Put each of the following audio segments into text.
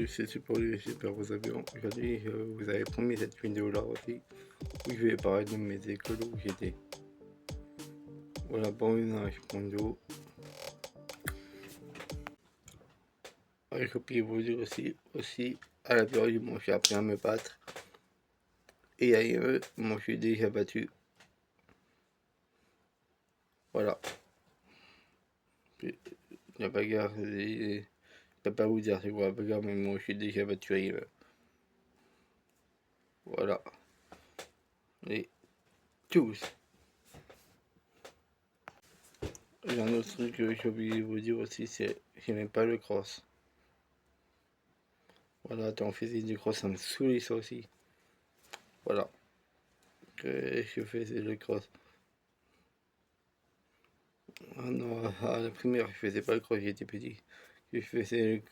c'est super, super vos avions. Aujourd'hui, vous avez promis cette vidéo-là aussi, où je vais parler de mes écoles où j'étais. Voilà, bon ménage, mon dos. Je peux vous dire aussi, à la période où j'ai appris à me battre. Et ailleurs, moi je suis déjà battu. Voilà. La bagarre, je peux pas vous dire c'est quoi la bagarre, mais moi je suis déjà battu ailleurs. Voilà. Et tous. Et un autre truc que j'ai oublié de vous dire aussi, c'est que j'aimais pas le cross. Voilà, quand on faisait du cross, ça me saoulait ça aussi. Voilà. Que je faisais le cross. Ah non, à la primaire, je faisais pas le cross, j'étais petit. Je faisais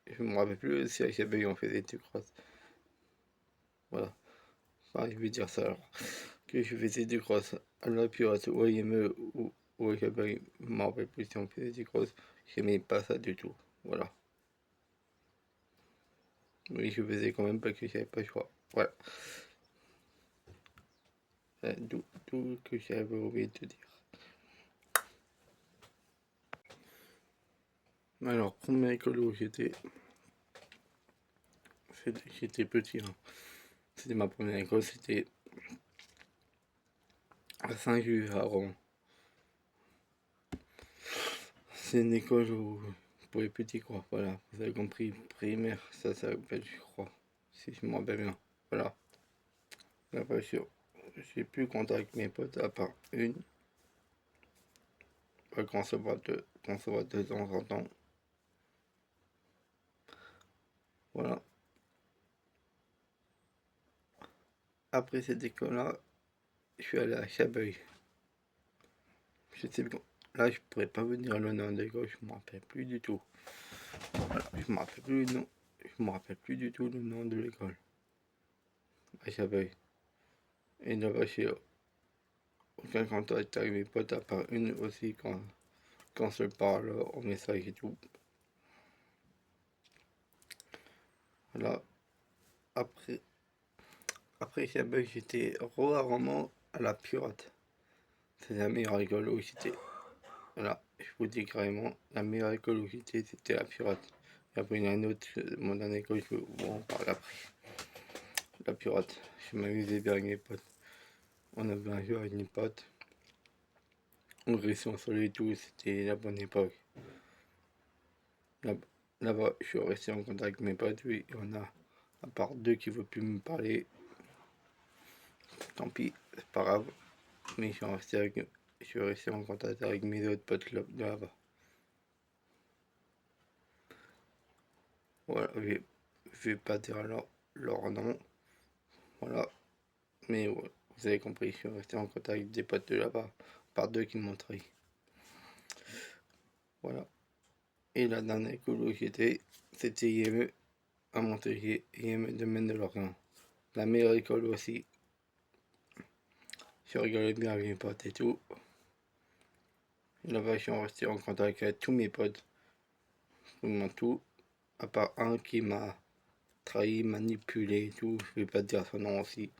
je me rappelle plus si avec Abeille on faisait du cross. Voilà. Enfin, je vais dire ça alors. Que je faisais du cross à la pirate, ou à IME, ou avec Abeille, je me rappelle plus si on faisait du cross. J'aimais pas ça du tout. Voilà. Oui, je faisais quand même parce que j'avais pas le choix. Voilà. Tout que j'avais oublié de te dire. Alors, première école où j'étais petit. Hein. C'était ma première école, c'était à Saint-Just, à Rouen. C'est une école où pour les petits, quoi. Voilà, vous avez compris, primaire, ça s'appelle, je crois. Si je me rappelle bien. Voilà. La voiture. J'ai plus contact avec mes potes à part une. Quand on se voit de temps en temps. Voilà. Après cette école-là, je suis allé à Chabeuil. Je sais pas. Là, je pourrais pas vous dire le nom de l'école, je me rappelle plus du tout. Voilà, je me rappelle plus le nom. Je me rappelle plus du tout le nom de l'école. À Chabeuil. Et là-bas, j'ai aucun contact avec mes potes à part une aussi quand on se parle au message et tout. Voilà. Après Chabeuil, j'étais rarement à la Pirate. C'est la meilleure école où j'étais. Voilà, je vous dis carrément, la meilleure école où j'étais, c'était la Pirate. Et après, il y en a une autre, mon dernière école, je vous en parle après. La Pirate, je m'amusais bien avec mes potes. On avait un jeu avec mes potes. On restait ensemble et tout, c'était la bonne époque. Là-bas, je suis resté en contact avec mes potes, oui, il y en a, à part deux qui ne veulent plus me parler. Tant pis, c'est pas grave. Mais je suis resté en contact avec mes autres potes de là-bas. Voilà, je vais pas dire leur nom. Voilà, mais ouais, vous avez compris, je suis resté en contact avec des potes de là-bas, par deux qui m'ont trahi. Voilà. Et la dernière école où j'étais, c'était IME à Montpellier, IME de Maine-de-Lorient. La meilleure école aussi. Je rigolais bien avec mes potes et tout. Là-bas, je suis resté en contact avec tous mes potes. Vraiment tout. À part un qui m'a trahi, manipulé et tout. Je vais pas te dire son nom aussi.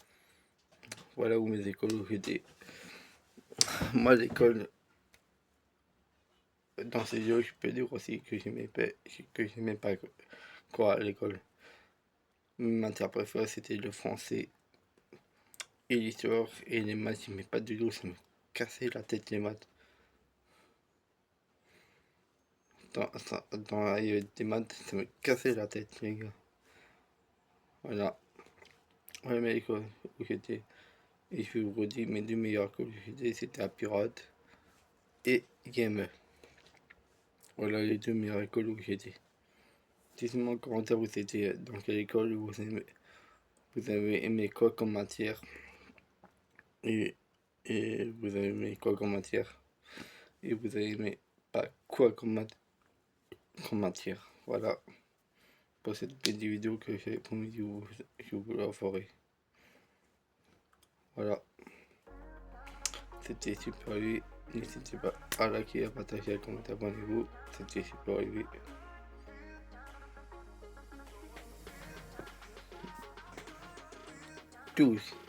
Voilà où mes écoles où j'étais. Moi, l'école, dans ces jeux, je peux dire aussi que j'aimais pas quoi à l'école. Ma matière préférée, c'était le français et l'histoire et les maths. J'aimais pas du tout, ça me cassait la tête les maths. Dans des maths, ça me cassait la tête, les gars. Voilà. Ouais, mais l'école où j'étais, et je vous redis, mes deux meilleures écoles où j'étais, c'était à Pirate et Game. Voilà les deux meilleures écoles où j'étais. Dites-moi en commentaire vous étiez dans quelle école vous avez aimé quoi comme matière et, et vous avez aimé quoi comme matière et vous avez aimé pas quoi comme matière. Voilà pour cette petite vidéo que j'ai promis de vous la ferai. Voilà, c'était Super 8. N'hésitez pas à liker, à partager, à commenter, abonnez-vous. C'était Super 8. tous.